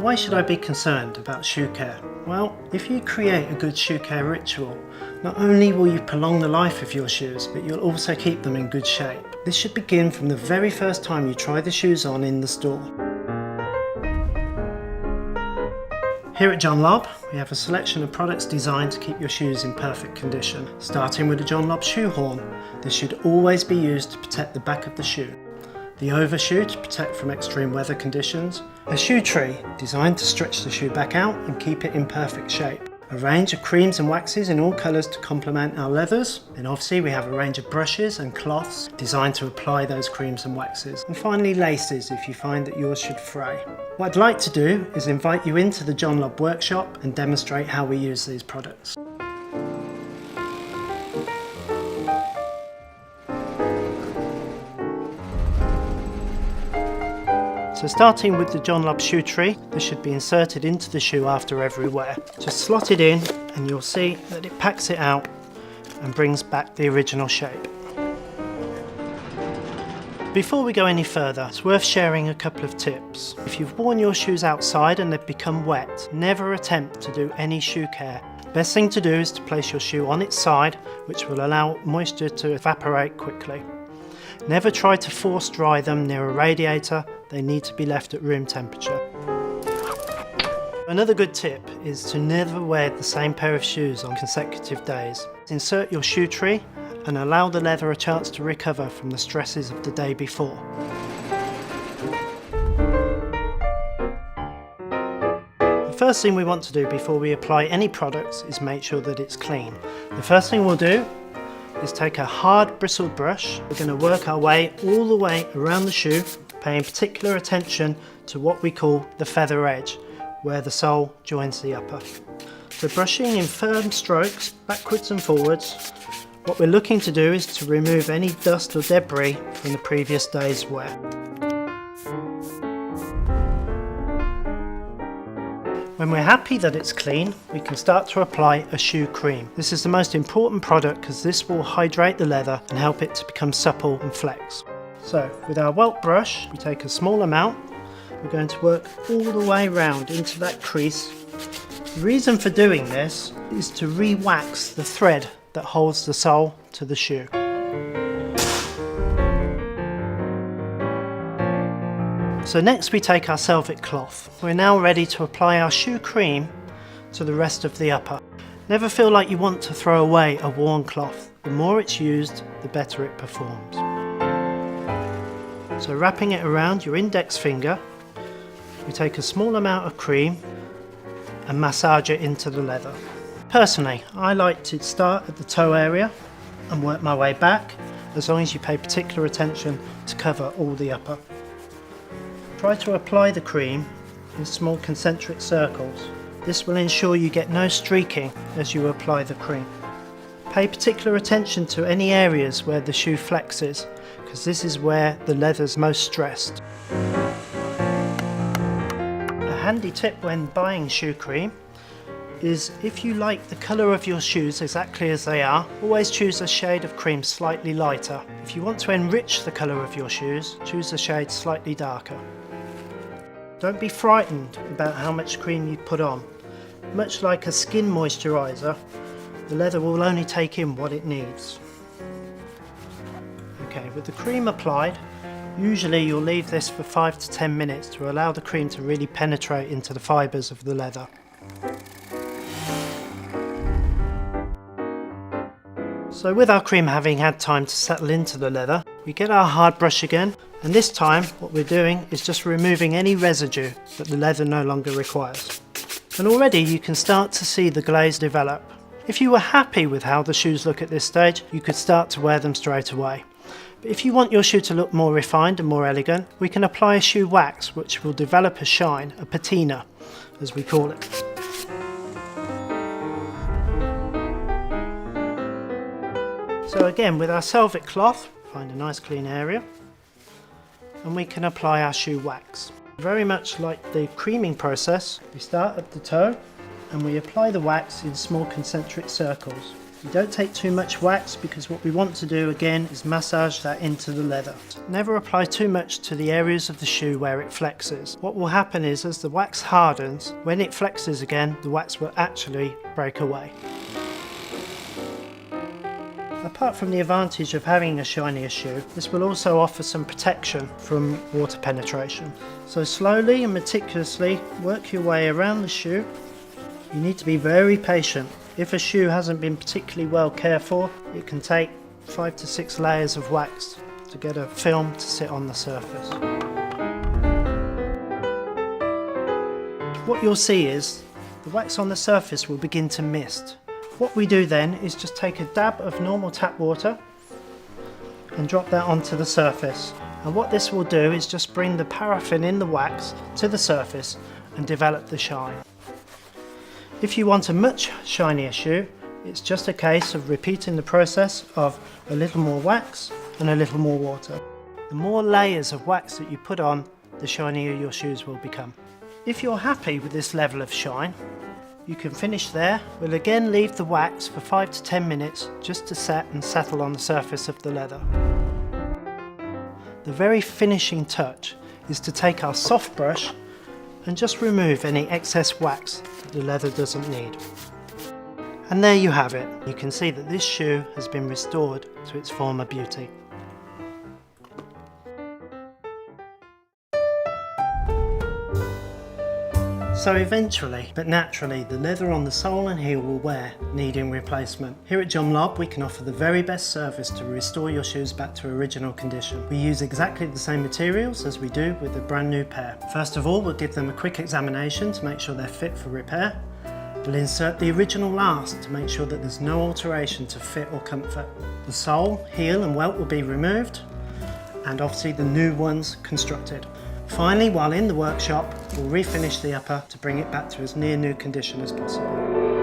Why should I be concerned about shoe care? Well, if you create a good shoe care ritual, not only will you prolong the life of your shoes, but you'll also keep them in good shape. This should begin from the very first time you try the shoes on in the store. Here at John Lobb, we have a selection of products designed to keep your shoes in perfect condition. Starting with the John Lobb shoe horn. This should always be used to protect the back of the shoe. The overshoe to protect from extreme weather conditions. A shoe tree designed to stretch the shoe back out and keep it in perfect shape. A range of creams and waxes in all colours to complement our leathers. And obviously we have a range of brushes and cloths designed to apply those creams and waxes. And finally laces if you find that yours should fray. What I'd like to do is invite you into the John Lobb workshop and demonstrate how we use these products. So starting with the John Lobb shoe tree, this should be inserted into the shoe after every wear. Just slot it in and you'll see that it packs it out and brings back the original shape. Before we go any further, it's worth sharing a couple of tips. If you've worn your shoes outside and they've become wet, never attempt to do any shoe care. Best thing to do is to place your shoe on its side, which will allow moisture to evaporate quickly. Never try to force dry them near a radiator, they need to be left at room temperature. Another good tip is to never wear the same pair of shoes on consecutive days. Insert your shoe tree and allow the leather a chance to recover from the stresses of the day before. The first thing we want to do before we apply any products is make sure that it's clean. The first thing we'll do is take a hard bristled brush. We're going to work our way all the way around the shoe, paying particular attention to what we call the feather edge, where the sole joins the upper. So brushing in firm strokes, backwards and forwards, what we're looking to do is to remove any dust or debris from the previous day's wear. When we're happy that it's clean, we can start to apply a shoe cream. This is the most important product because this will hydrate the leather and help it to become supple and flex. So with our welt brush, we take a small amount. We're going to work all the way around into that crease. The reason for doing this is to re-wax the thread that holds the sole to the shoe. So next we take our Velvet cloth. We're now ready to apply our shoe cream to the rest of the upper. Never feel like you want to throw away a worn cloth. The more it's used, the better it performs. So wrapping it around your index finger, we take a small amount of cream and massage it into the leather. Personally, I like to start at the toe area and work my way back, as long as you pay particular attention to cover all the upper. Try to apply the cream in small concentric circles. This will ensure you get no streaking as you apply the cream. Pay particular attention to any areas where the shoe flexes, because this is where the leather's most stressed. A handy tip when buying shoe cream is if you like the colour of your shoes exactly as they are, always choose a shade of cream slightly lighter. If you want to enrich the colour of your shoes, choose a shade slightly darker. Don't be frightened about how much cream you put on. Much like a skin moisturiser, the leather will only take in what it needs. Okay, with the cream applied, usually you'll leave this for 5 to 10 minutes to allow the cream to really penetrate into the fibres of the leather. So with our cream having had time to settle into the leather, we get our hard brush again, and this time what we're doing is just removing any residue that the leather no longer requires. And already you can start to see the glaze develop. If you were happy with how the shoes look at this stage, you could start to wear them straight away. But if you want your shoe to look more refined and more elegant, we can apply a shoe wax which will develop a shine, a patina as we call it. So again, with our Velvet cloth, find a nice clean area and we can apply our shoe wax. Very much like the creaming process, we start at the toe and we apply the wax in small concentric circles. You don't take too much wax because what we want to do again is massage that into the leather. Never apply too much to the areas of the shoe where it flexes. What will happen is as the wax hardens, when it flexes again, the wax will actually break away. Apart from the advantage of having a shinier shoe, this will also offer some protection from water penetration. So slowly and meticulously work your way around the shoe. You need to be very patient. If a shoe hasn't been particularly well cared for, it can take 5 to 6 layers of wax to get a film to sit on the surface. What you'll see is the wax on the surface will begin to mist. What we do then is just take a dab of normal tap water and drop that onto the surface. And what this will do is just bring the paraffin in the wax to the surface and develop the shine. If you want a much shinier shoe, it's just a case of repeating the process of a little more wax and a little more water. The more layers of wax that you put on, the shinier your shoes will become. If you're happy with this level of shine, you can finish there. We'll again leave the wax for 5 to 10 minutes just to set and settle on the surface of the leather. The very finishing touch is to take our soft brush and just remove any excess wax that the leather doesn't need. And there you have it. You can see that this shoe has been restored to its former beauty. So eventually, but naturally, the leather on the sole and heel will wear, needing replacement. Here at John Lobb, we can offer the very best service to restore your shoes back to original condition. We use exactly the same materials as we do with a brand new pair. First of all, we'll give them a quick examination to make sure they're fit for repair. We'll insert the original last to make sure that there's no alteration to fit or comfort. The sole, heel and welt will be removed, and obviously the new ones constructed. Finally, while in the workshop, we'll refinish the upper to bring it back to as near new condition as possible.